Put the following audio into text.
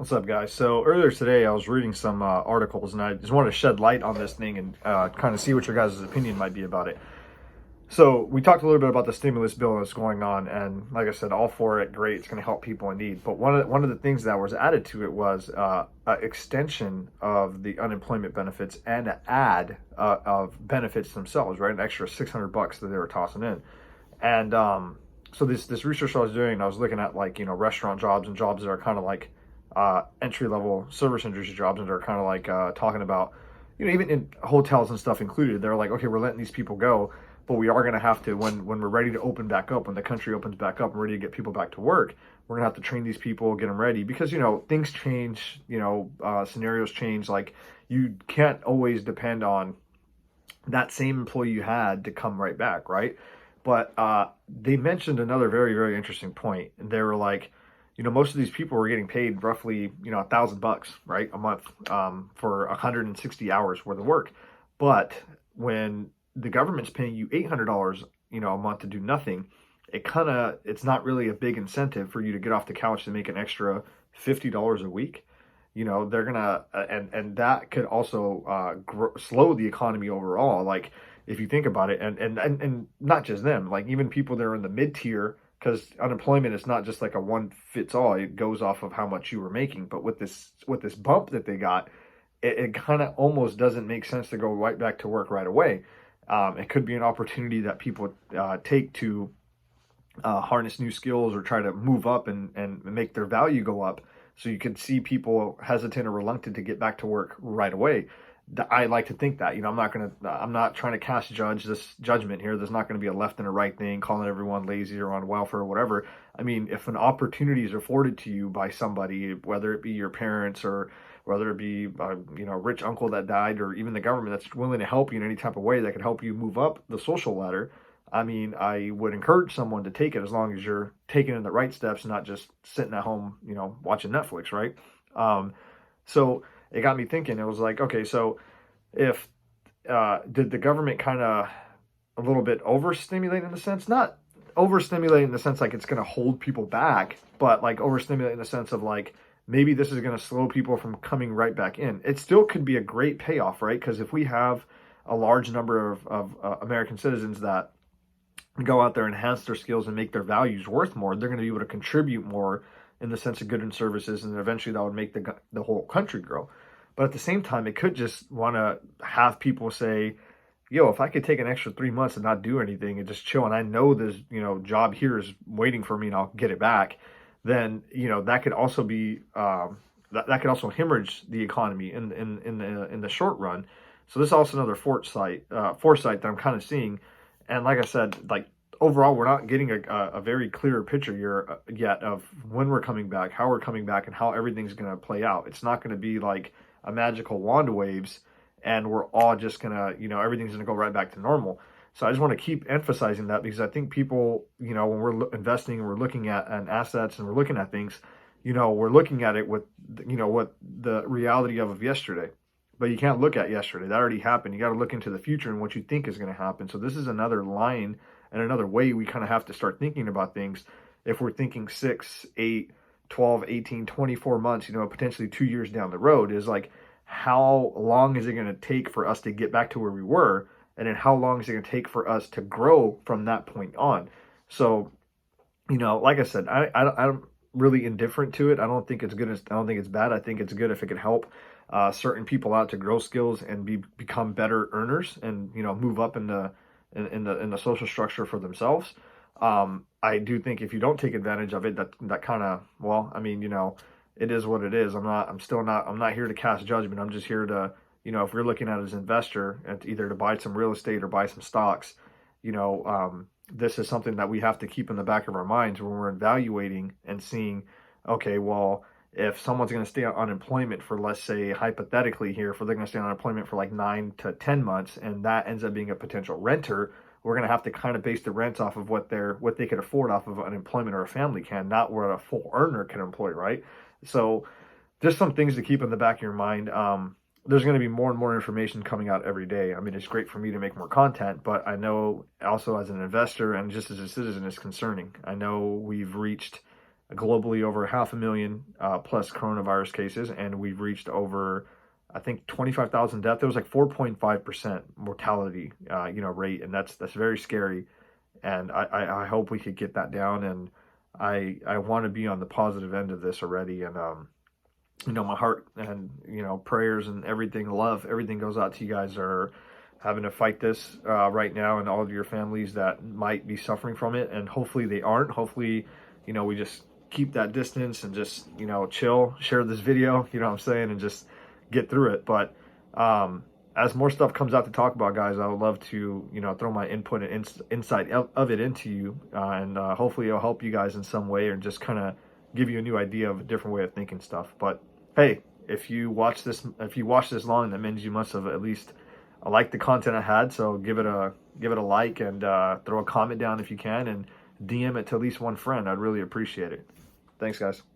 What's up, guys? So earlier today, I was reading some articles, and I just wanted to shed light on this thing and kind of see what your guys' opinion might be about it. So we talked a little bit about the stimulus bill that's going on, and like I said, all for it, great. It's going to help people in need. But one of the things that was added to it was an extension of the unemployment benefits and an add of benefits themselves, right? An extra $600 that they were tossing in, and so this research I was doing, I was looking at like restaurant jobs and jobs that are kind of like entry level service industry jobs, and they're kind of like talking about even in hotels and stuff included. They're like, okay, we're letting these people go, but we are going to have to when we're ready to open back up, when the country opens back up and ready to get people back to work, we're going to have to train these people, get them ready, because things change, scenarios change. Like, you can't always depend on that same employee you had to come right back, right? But they mentioned another very, very interesting point. And they were like, most of these people were getting paid roughly, $1,000, right, a month, for 160 hours worth of work. But when the government's paying you $800, a month to do nothing, it's not really a big incentive for you to get off the couch and make an extra $50 a week. They're gonna and that could also slow the economy overall. Like, if you think about it, and not just them, like even people that are in the mid tier, because unemployment is not just like a one fits all. It goes off of how much you were making. But with this bump that they got, it kind of almost doesn't make sense to go right back to work right away. It could be an opportunity that people take to harness new skills or try to move up and make their value go up. So you could see people hesitant or reluctant to get back to work right away. I like to think that, I'm not trying to cast judgment here. There's not going to be a left and a right thing, calling everyone lazy or on welfare or whatever. I mean, if an opportunity is afforded to you by somebody, whether it be your parents or whether it be a rich uncle that died, or even the government that's willing to help you in any type of way that can help you move up the social ladder, I mean, I would encourage someone to take it, as long as you're taking in the right steps and not just sitting at home, watching Netflix, right? So it got me thinking. It was like, okay, so if did the government kind of a little bit overstimulate, in the sense, not overstimulate in the sense like it's going to hold people back, but like overstimulate in the sense of like, maybe this is going to slow people from coming right back in. It still could be a great payoff, right? Because if we have a large number of American citizens that go out there, enhance their skills, and make their values worth more, they're going to be able to contribute more in the sense of goods and services, and eventually that would make the whole country grow. But at the same time, it could just want to have people say, yo, if I could take an extra 3 months and not do anything and just chill, and I know this, job here is waiting for me and I'll get it back, then, that could also be, that could also hemorrhage the economy in the short run. So this is also another foresight that I'm kind of seeing. And like I said, like, overall, we're not getting a very clear picture here yet of when we're coming back, how we're coming back, and how everything's going to play out. It's not going to be like a magical wand waves and we're all just going to, everything's going to go right back to normal. So I just want to keep emphasizing that, because I think people, when we're investing and we're looking at assets and we're looking at things, we're looking at it with, what the reality of yesterday. But you can't look at yesterday. That already happened. You got to look into the future and what you think is going to happen. So this is another line and another way we kind of have to start thinking about things. If we're thinking 6, 8, 12, 18, 24 months, potentially 2 years down the road, is like, how long is it going to take for us to get back to where we were? And then how long is it going to take for us to grow from that point on? So, like I said, I'm really indifferent to it. I don't think it's good. I don't think it's bad. I think it's good if it could help certain people out to grow skills and become better earners, and move up in the social structure for themselves. I do think if you don't take advantage of it, that kind of, well, I mean, it is what it is. I'm not here to cast judgment. I'm just here to, if we're looking at it as an investor, and either to buy some real estate or buy some stocks, this is something that we have to keep in the back of our minds when we're evaluating and seeing, okay, well, if someone's going to stay on unemployment for, let's say, hypothetically here, if they're going to stay on unemployment for like 9 to 10 months, and that ends up being a potential renter, we're going to have to kind of base the rent off of what they could afford off of unemployment, or a family can, not what a full earner can employ, right? So just some things to keep in the back of your mind. There's going to be more and more information coming out every day. I mean, it's great for me to make more content, but I know also as an investor and just as a citizen, it's concerning. I know we've reached globally over 500,000 plus coronavirus cases, and we've reached over, I think, 25,000 deaths. There was like 4.5% mortality, rate, and that's very scary. And I hope we could get that down. And I want to be on the positive end of this already. And my heart and prayers and everything, love, everything goes out to you guys that are having to fight this right now, and all of your families that might be suffering from it. And hopefully they aren't. Hopefully, we just keep that distance and just chill, share this video, you know what I'm saying, and just get through it. But as more stuff comes out to talk about, guys, I would love to throw my input and insight of it into you, and hopefully it'll help you guys in some way, or just kind of give you a new idea of a different way of thinking stuff. But hey, if you watch this long, that means you must have at least liked the content I had. So give it a like, and throw a comment down if you can, and DM it to at least one friend. I'd really appreciate it. Thanks, guys.